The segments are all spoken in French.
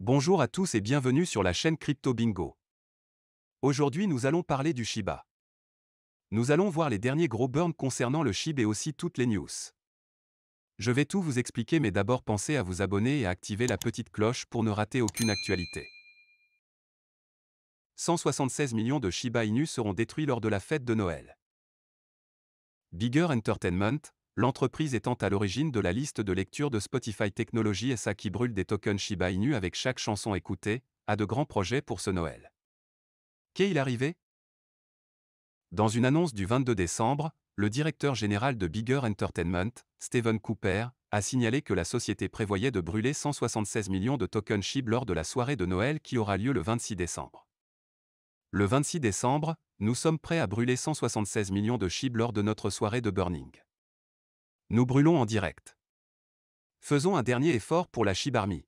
Bonjour à tous et bienvenue sur la chaîne Crypto Bingo. Aujourd'hui nous allons parler du Shiba. Nous allons voir les derniers gros burns concernant le SHIB et aussi toutes les news. Je vais tout vous expliquer mais d'abord pensez à vous abonner et à activer la petite cloche pour ne rater aucune actualité. 176 millions de Shiba Inu seront détruits lors de la fête de Noël. Bigger Entertainment, l'entreprise étant à l'origine de la liste de lecture de Spotify Technology SA qui brûle des tokens Shiba Inu avec chaque chanson écoutée, a de grands projets pour ce Noël. Qu'est-il arrivé? Dans une annonce du 22 décembre, le directeur général de Bigger Entertainment, Stephen Cooper, a signalé que la société prévoyait de brûler 176 millions de tokens SHIB lors de la soirée de Noël qui aura lieu le 26 décembre. Le 26 décembre, nous sommes prêts à brûler 176 millions de SHIB lors de notre soirée de burning. Nous brûlons en direct. Faisons un dernier effort pour la SHIB Army.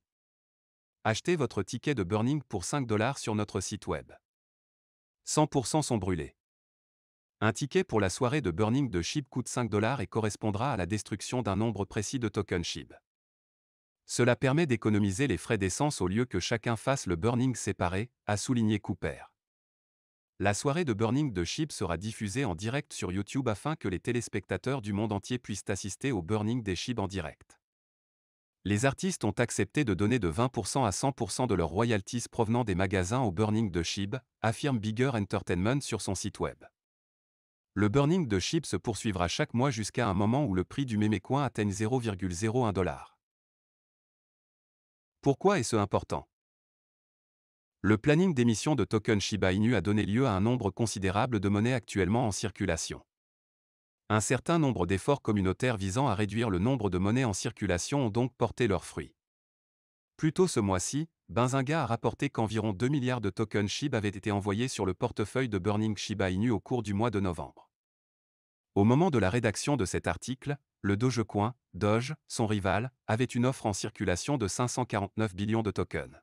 Achetez votre ticket de burning pour 5 $ sur notre site web. 100% sont brûlés. Un ticket pour la soirée de burning de SHIB coûte 5 $ et correspondra à la destruction d'un nombre précis de tokens SHIB. Cela permet d'économiser les frais d'essence au lieu que chacun fasse le burning séparé, a souligné Cooper. La soirée de burning de SHIB sera diffusée en direct sur YouTube afin que les téléspectateurs du monde entier puissent assister au burning des SHIB en direct. Les artistes ont accepté de donner de 20% à 100% de leurs royalties provenant des magasins au burning de SHIB, affirme Bigger Entertainment sur son site web. Le burning de SHIB se poursuivra chaque mois jusqu'à un moment où le prix du mémécoin atteigne 0,01 $. Pourquoi est-ce important? Le planning d'émission de tokens Shiba Inu a donné lieu à un nombre considérable de monnaies actuellement en circulation. Un certain nombre d'efforts communautaires visant à réduire le nombre de monnaies en circulation ont donc porté leurs fruits. Plus tôt ce mois-ci, Benzinga a rapporté qu'environ 2 milliards de tokens SHIB avaient été envoyés sur le portefeuille de Burning Shiba Inu au cours du mois de novembre. Au moment de la rédaction de cet article, le Dogecoin, Doge, son rival, avait une offre en circulation de 549 billions de tokens.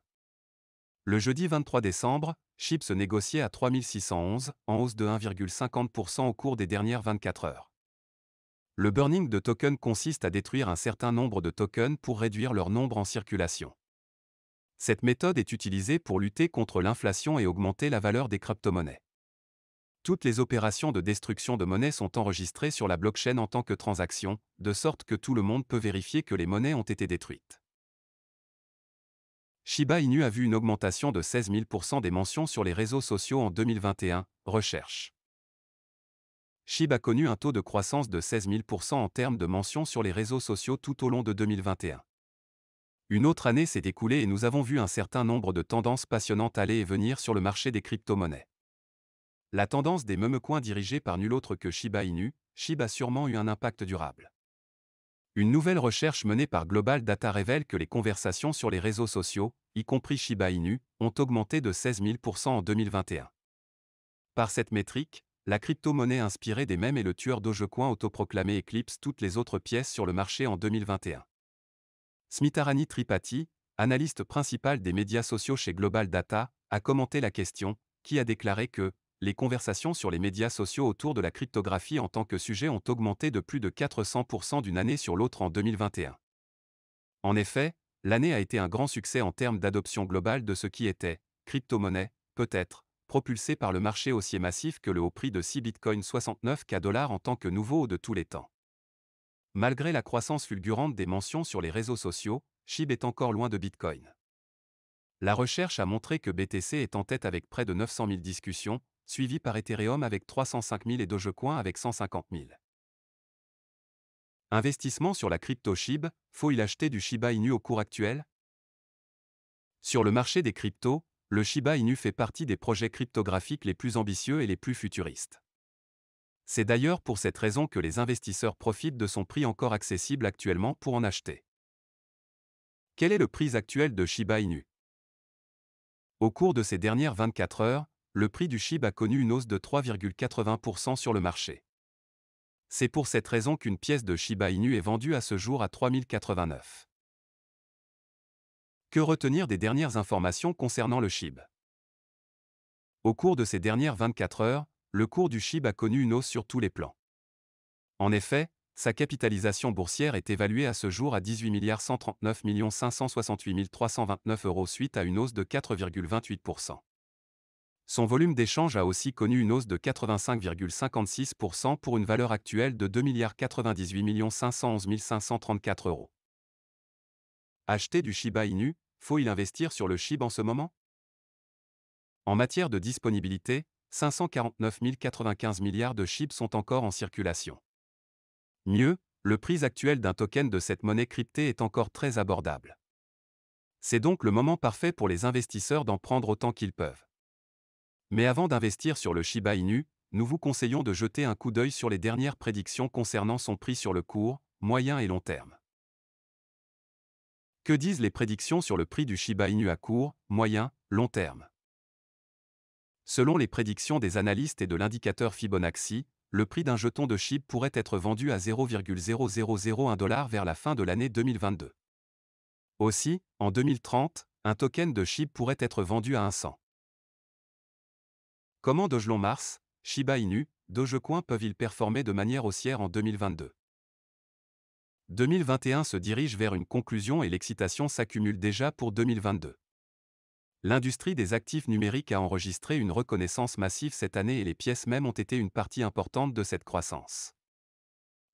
Le jeudi 23 décembre, SHIB se négociait à 3611, en hausse de 1,50% au cours des dernières 24 heures. Le burning de tokens consiste à détruire un certain nombre de tokens pour réduire leur nombre en circulation. Cette méthode est utilisée pour lutter contre l'inflation et augmenter la valeur des crypto-monnaies. Toutes les opérations de destruction de monnaie sont enregistrées sur la blockchain en tant que transaction, de sorte que tout le monde peut vérifier que les monnaies ont été détruites. Shiba Inu a vu une augmentation de 16 000% des mentions sur les réseaux sociaux en 2021, recherche. SHIB a connu un taux de croissance de 16 000% en termes de mentions sur les réseaux sociaux tout au long de 2021. Une autre année s'est écoulée et nous avons vu un certain nombre de tendances passionnantes aller et venir sur le marché des crypto-monnaies. La tendance des memecoins dirigée par nul autre que Shiba Inu, SHIB a sûrement eu un impact durable. Une nouvelle recherche menée par Global Data révèle que les conversations sur les réseaux sociaux, y compris Shiba Inu, ont augmenté de 16 000% en 2021. Par cette métrique, la crypto-monnaie inspirée des mèmes et le tueur Dogecoin autoproclamé éclipse toutes les autres pièces sur le marché en 2021. Smitarani Tripathi, analyste principal des médias sociaux chez Global Data, a commenté la question, qui a déclaré que les conversations sur les médias sociaux autour de la cryptographie en tant que sujet ont augmenté de plus de 400% d'une année sur l'autre en 2021. En effet, l'année a été un grand succès en termes d'adoption globale de ce qui était, crypto-monnaie, peut-être, propulsé par le marché haussier massif que le haut prix de 6 Bitcoin 69K $ en tant que nouveau haut de tous les temps. Malgré la croissance fulgurante des mentions sur les réseaux sociaux, SHIB est encore loin de Bitcoin. La recherche a montré que BTC est en tête avec près de 900 000 discussions, suivi par Ethereum avec 305 000 et Dogecoin avec 150 000. Investissement sur la crypto SHIB, faut-il acheter du Shiba Inu au cours actuel? Sur le marché des cryptos, le Shiba Inu fait partie des projets cryptographiques les plus ambitieux et les plus futuristes. C'est d'ailleurs pour cette raison que les investisseurs profitent de son prix encore accessible actuellement pour en acheter. Quel est le prix actuel de Shiba Inu? Au cours de ces dernières 24 heures, le prix du SHIB a connu une hausse de 3,80% sur le marché. C'est pour cette raison qu'une pièce de Shiba Inu est vendue à ce jour à 3089. Que retenir des dernières informations concernant le SHIB? Au cours de ces dernières 24 heures, le cours du SHIB a connu une hausse sur tous les plans. En effet, sa capitalisation boursière est évaluée à ce jour à 18 139 568 329 € suite à une hausse de 4,28%. Son volume d'échange a aussi connu une hausse de 85,56% pour une valeur actuelle de 2 98 511 534 €. Acheter du Shiba Inu, faut-il investir sur le SHIB en ce moment? En matière de disponibilité, 549 095 milliards de SHIB sont encore en circulation. Mieux, le prix actuel d'un token de cette monnaie cryptée est encore très abordable. C'est donc le moment parfait pour les investisseurs d'en prendre autant qu'ils peuvent. Mais avant d'investir sur le Shiba Inu, nous vous conseillons de jeter un coup d'œil sur les dernières prédictions concernant son prix sur le court, moyen et long terme. Que disent les prédictions sur le prix du Shiba Inu à court, moyen, long terme? Selon les prédictions des analystes et de l'indicateur Fibonacci, le prix d'un jeton de SHIB pourrait être vendu à 0,0001 $ vers la fin de l'année 2022. Aussi, en 2030, un token de SHIB pourrait être vendu à 100. Comment Dogelon Mars, Shiba Inu, Dogecoin peuvent-ils performer de manière haussière en 2022? 2021 se dirige vers une conclusion et l'excitation s'accumule déjà pour 2022. L'industrie des actifs numériques a enregistré une reconnaissance massive cette année et les pièces mêmes ont été une partie importante de cette croissance.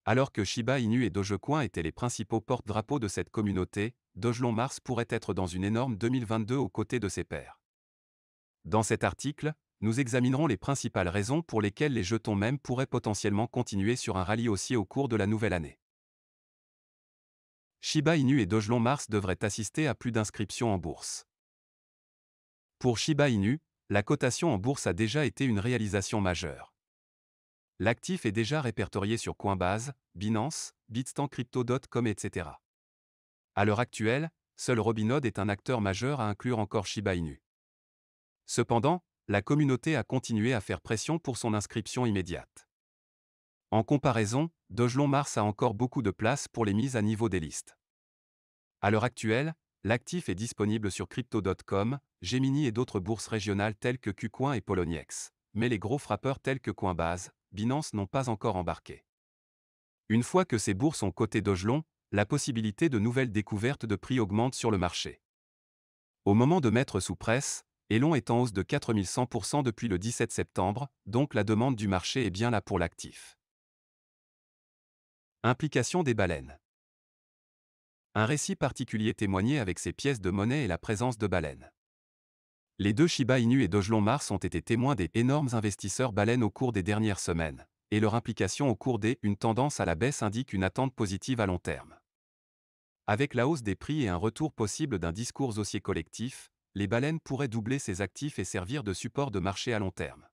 Alors que Shiba Inu et Dogecoin étaient les principaux porte-drapeaux de cette communauté, Dogelon Mars pourrait être dans une énorme 2022 aux côtés de ses pairs. Dans cet article, nous examinerons les principales raisons pour lesquelles les jetons mêmes pourraient potentiellement continuer sur un rallye haussier au cours de la nouvelle année. Shiba Inu et Dogelon Mars devraient assister à plus d'inscriptions en bourse. Pour Shiba Inu, la cotation en bourse a déjà été une réalisation majeure. L'actif est déjà répertorié sur Coinbase, Binance, BitstankCrypto.com, etc. À l'heure actuelle, seul Robinhood est un acteur majeur à inclure encore Shiba Inu. Cependant, la communauté a continué à faire pression pour son inscription immédiate. En comparaison, Dogelon Mars a encore beaucoup de place pour les mises à niveau des listes. À l'heure actuelle, l'actif est disponible sur Crypto.com, Gemini et d'autres bourses régionales telles que KuCoin et Poloniex, mais les gros frappeurs tels que Coinbase, Binance n'ont pas encore embarqué. Une fois que ces bourses ont coté Dogelon, la possibilité de nouvelles découvertes de prix augmente sur le marché. Au moment de mettre sous presse, Elon est en hausse de 4100% depuis le 17 septembre, donc la demande du marché est bien là pour l'actif. Implication des baleines. Un récit particulier témoigné avec ces pièces de monnaie et la présence de baleines. Les deux Shiba Inu et Dogelon Mars ont été témoins des énormes investisseurs baleines au cours des dernières semaines, et leur implication au cours des une tendance à la baisse indique une attente positive à long terme. Avec la hausse des prix et un retour possible d'un discours haussier collectif, les baleines pourraient doubler ces actifs et servir de support de marché à long terme.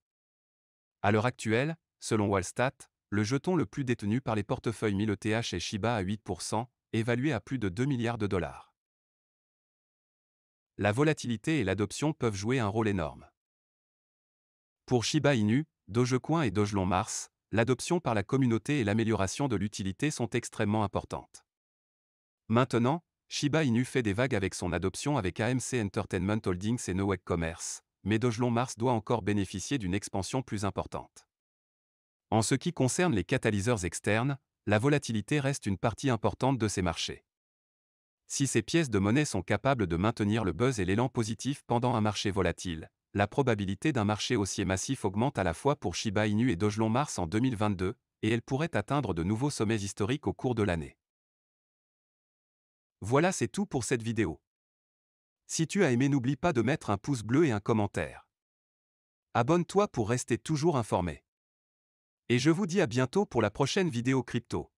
À l'heure actuelle, selon Wallstat, le jeton le plus détenu par les portefeuilles 1000 ETH est Shiba à 8%, évalué à plus de 2 milliards de dollars. La volatilité et l'adoption peuvent jouer un rôle énorme. Pour Shiba Inu, Dogecoin et Dogelon Mars, l'adoption par la communauté et l'amélioration de l'utilité sont extrêmement importantes. Maintenant, Shiba Inu fait des vagues avec son adoption avec AMC Entertainment Holdings et Noweg Commerce, mais Dogelon Mars doit encore bénéficier d'une expansion plus importante. En ce qui concerne les catalyseurs externes, la volatilité reste une partie importante de ces marchés. Si ces pièces de monnaie sont capables de maintenir le buzz et l'élan positif pendant un marché volatile, la probabilité d'un marché haussier massif augmente à la fois pour Shiba Inu et Dogelon Mars en 2022, et elle pourrait atteindre de nouveaux sommets historiques au cours de l'année. Voilà, c'est tout pour cette vidéo. Si tu as aimé, n'oublie pas de mettre un pouce bleu et un commentaire. Abonne-toi pour rester toujours informé. Et je vous dis à bientôt pour la prochaine vidéo crypto.